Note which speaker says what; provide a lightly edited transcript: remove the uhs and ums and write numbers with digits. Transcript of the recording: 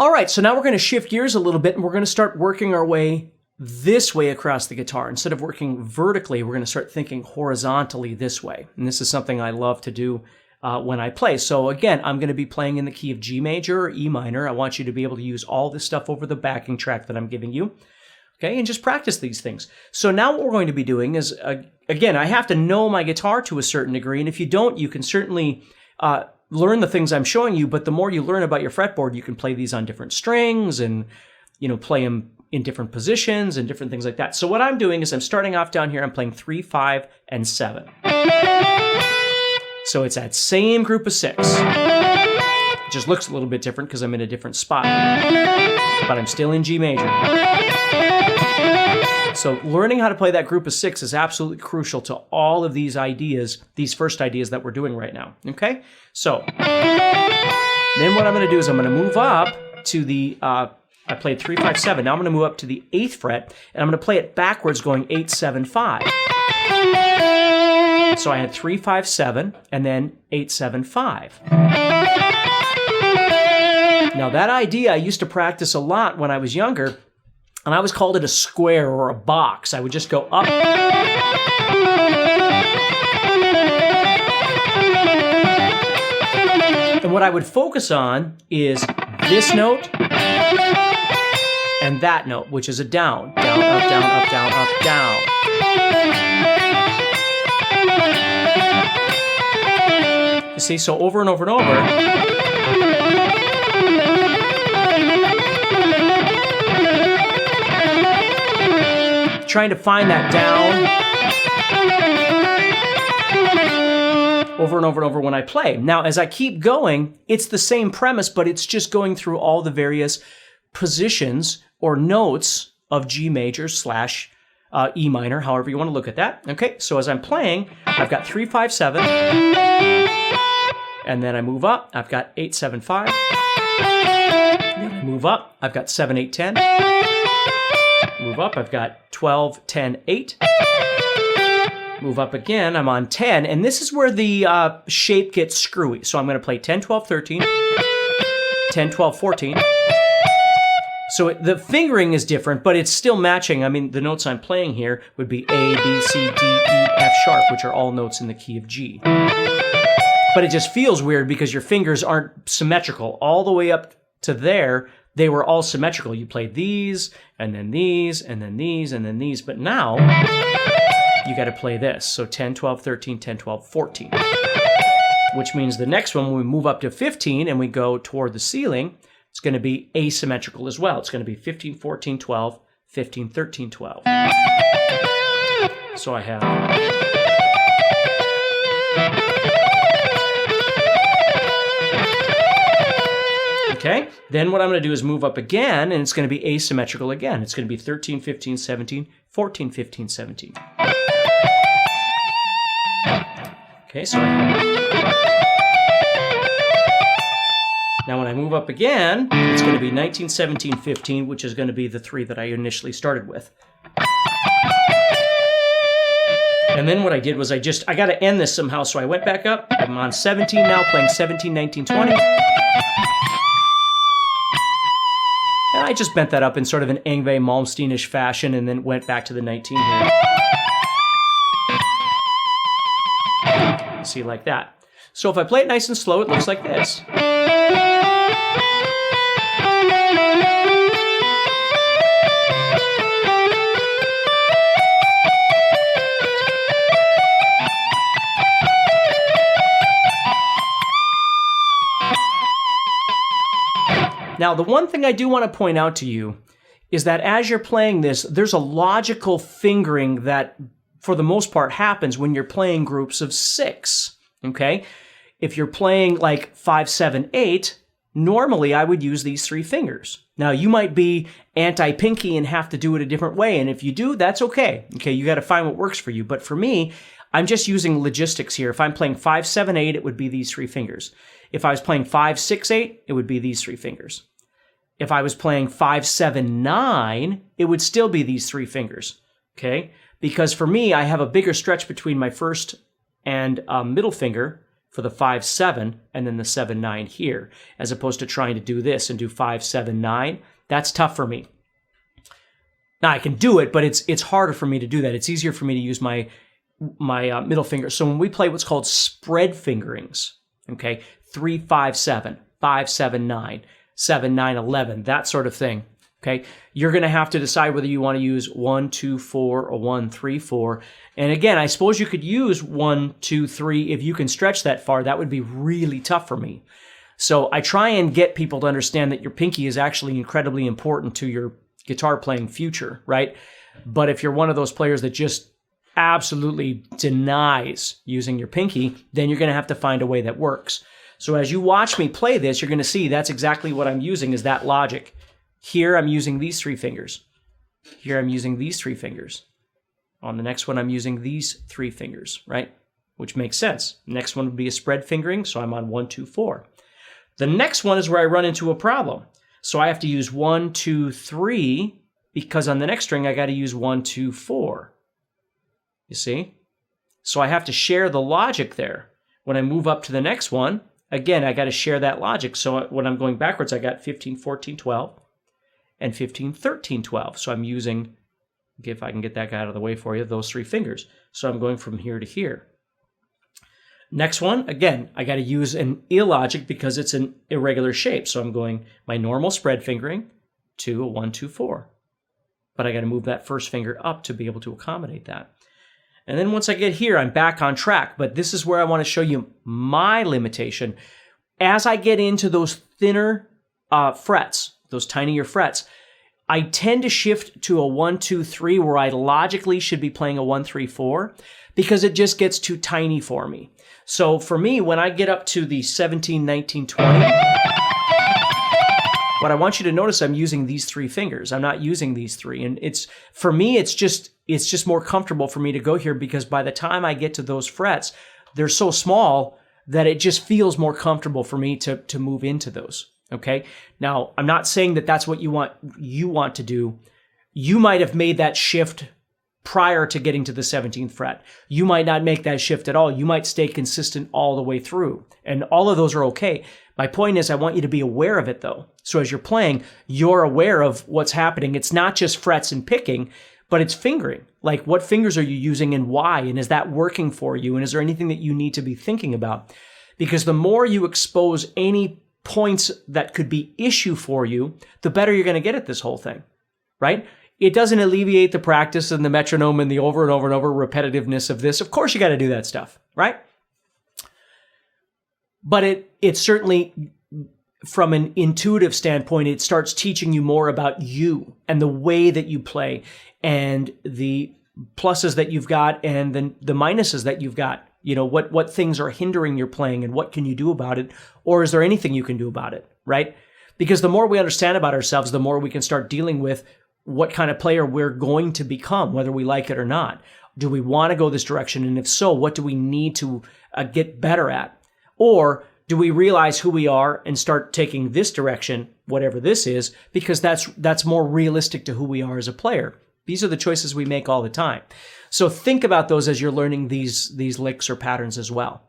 Speaker 1: All right, so now we're going to shift gears a little bit and we're going to start working our way this way across the guitar. Instead of working vertically, we're going to start thinking horizontally this way. And this is something I love to do when I play. So again, I'm going to be playing in the key of G major or E minor. I want you to be able to use all this stuff over the backing track that I'm giving you. Okay, and just practice these things. So now what we're going to be doing is, again, I have to know my guitar to a certain degree. And if you don't, you can certainly learn the things I'm showing you. But the more you learn about your fretboard, you can play these on different strings and, play them in different positions and different things like that. So what I'm doing is I'm starting off down here. I'm playing 3, 5, and 7. So it's that same group of 6. It just looks a little bit different because I'm in a different spot. But I'm still in G major. So learning how to play that group of 6 is absolutely crucial to all of these ideas, these first ideas that we're doing right now. Okay? So then what I'm going to do is I'm going to move up to the... I played 3, 5, 7. Now I'm going to move up to the 8th fret, and I'm going to play it backwards going 8, 7, 5. So I had 3, 5, 7, and then 8, 7, 5. Now that idea I used to practice a lot when I was younger, and I always called it a square or a box. I would just go up. And what I would focus on is this note, and that note, which is a down. Down, up, down, up, down, up, down. You see, so over and over and over. Trying to find that down over and over and over when I play. Now, as I keep going, it's the same premise, but it's just going through all the various positions or notes of G major / E minor, however you want to look at that. Okay, so as I'm playing, I've got 3, 5, 7, and then I move up, I've got 8, 7, 5, then I move up, I've got 7, 8, 10, move up, I've got 12, 10, 8, move up again, I'm on 10, and this is where the shape gets screwy. So I'm going to play 10, 12, 13, 10, 12, 14, so the fingering is different, but it's still matching. I mean, the notes I'm playing here would be A, B, C, D, E, F sharp, which are all notes in the key of G. But it just feels weird because your fingers aren't symmetrical. All the way up to there, they were all symmetrical. You played these, and then these, and then these, and then these. But now, you got to play this. So 10, 12, 13, 10, 12, 14. Which means the next one, when we move up to 15 and we go toward the ceiling, it's going to be asymmetrical as well. It's going to be 15, 14, 12, 15, 13, 12. So I have... Okay, then what I'm going to do is move up again, and it's going to be asymmetrical again. It's going to be 13, 15, 17, 14, 15, 17. Okay, so I have... Now when I move up again, it's going to be 19, 17, 15, which is going to be the 3 that I initially started with. And then what I did was I got to end this somehow, so I went back up. I'm on 17 now, playing 17, 19, 20. And I just bent that up in sort of an Yngwie Malmsteen-ish fashion and then went back to the 19 here. See, like that. So if I play it nice and slow, it looks like this. Now, the one thing I do want to point out to you is that as you're playing this, there's a logical fingering that, for the most part, happens when you're playing groups of 6, okay? If you're playing like 5, 7, 8, normally I would use these 3 fingers. Now, you might be anti-pinky and have to do it a different way, and if you do, that's okay. Okay, you got to find what works for you. But for me, I'm just using logistics here. If I'm playing 5, 7, 8, it would be these 3 fingers. If I was playing 5, 6, 8, it would be these 3 fingers. If I was playing 5, 7, 9, it would still be these 3 fingers, okay? Because for me, I have a bigger stretch between my first and middle finger for the 5-7 and then the 7-9 here, as opposed to trying to do this and do 5-7-9. That's tough for me. Now I can do it, but it's harder for me to do that. It's easier for me to use my middle finger. So when we play what's called spread fingerings, okay, 3-5-7, 5-7-9, 7-9-11, that sort of thing. Okay, you're going to have to decide whether you want to use 1-2-4 or 1-3-4. And again, I suppose you could use 1-2-3 if you can stretch that far. That would be really tough for me. So I try and get people to understand that your pinky is actually incredibly important to your guitar playing future, right? But if you're one of those players that just absolutely denies using your pinky, then you're going to have to find a way that works. So as you watch me play this, you're going to see that's exactly what I'm using, is that logic. Here I'm using these 3 fingers. Here I'm using these 3 fingers. On the next one I'm using these 3 fingers, right? Which makes sense. Next one would be a spread fingering, so I'm on 1-2-4. The next one is where I run into a problem. So I have to use 1-2-3 because on the next string I got to use 1-2-4. You see? So I have to share the logic there. When I move up to the next one, again, I got to share that logic. So when I'm going backwards, I got 15-14-12 and 15-13-12. So I'm using, if I can get that guy out of the way for you, those 3 fingers. So I'm going from here to here. Next one, again, I got to use an illogic because it's an irregular shape. So I'm going my normal spread fingering to a 1-2-4. But I got to move that first finger up to be able to accommodate that. And then once I get here, I'm back on track. But this is where I want to show you my limitation. As I get into those thinner frets, those tinier frets, I tend to shift to a 1-2-3 where I logically should be playing a 1-3-4 because it just gets too tiny for me. So for me, when I get up to the 17, 19, 20, what I want you to notice, I'm using these 3 fingers. I'm not using these 3. And it's, for me, it's just more comfortable for me to go here because by the time I get to those frets, they're so small that it just feels more comfortable for me to move into those. Okay. Now, I'm not saying that that's what you want to do. You might have made that shift prior to getting to the 17th fret. You might not make that shift at all. You might stay consistent all the way through. And all of those are okay. My point is I want you to be aware of it though. So as you're playing, you're aware of what's happening. It's not just frets and picking, but it's fingering. Like what fingers are you using and why? And is that working for you? And is there anything that you need to be thinking about? Because the more you expose any points that could be issue for you, the better you're going to get at this whole thing, right? It doesn't alleviate the practice and the metronome and the over and over and over repetitiveness of this. Of course, you got to do that stuff, right? But it certainly, from an intuitive standpoint, it starts teaching you more about you and the way that you play and the pluses that you've got and then the minuses that you've got. You know, what things are hindering your playing and what can you do about it? Or is there anything you can do about it, right? Because the more we understand about ourselves, the more we can start dealing with what kind of player we're going to become, whether we like it or not. Do we want to go this direction? And if so, what do we need to get better at? Or do we realize who we are and start taking this direction, whatever this is, because that's more realistic to who we are as a player? These are the choices we make all the time. So think about those as you're learning these licks or patterns as well.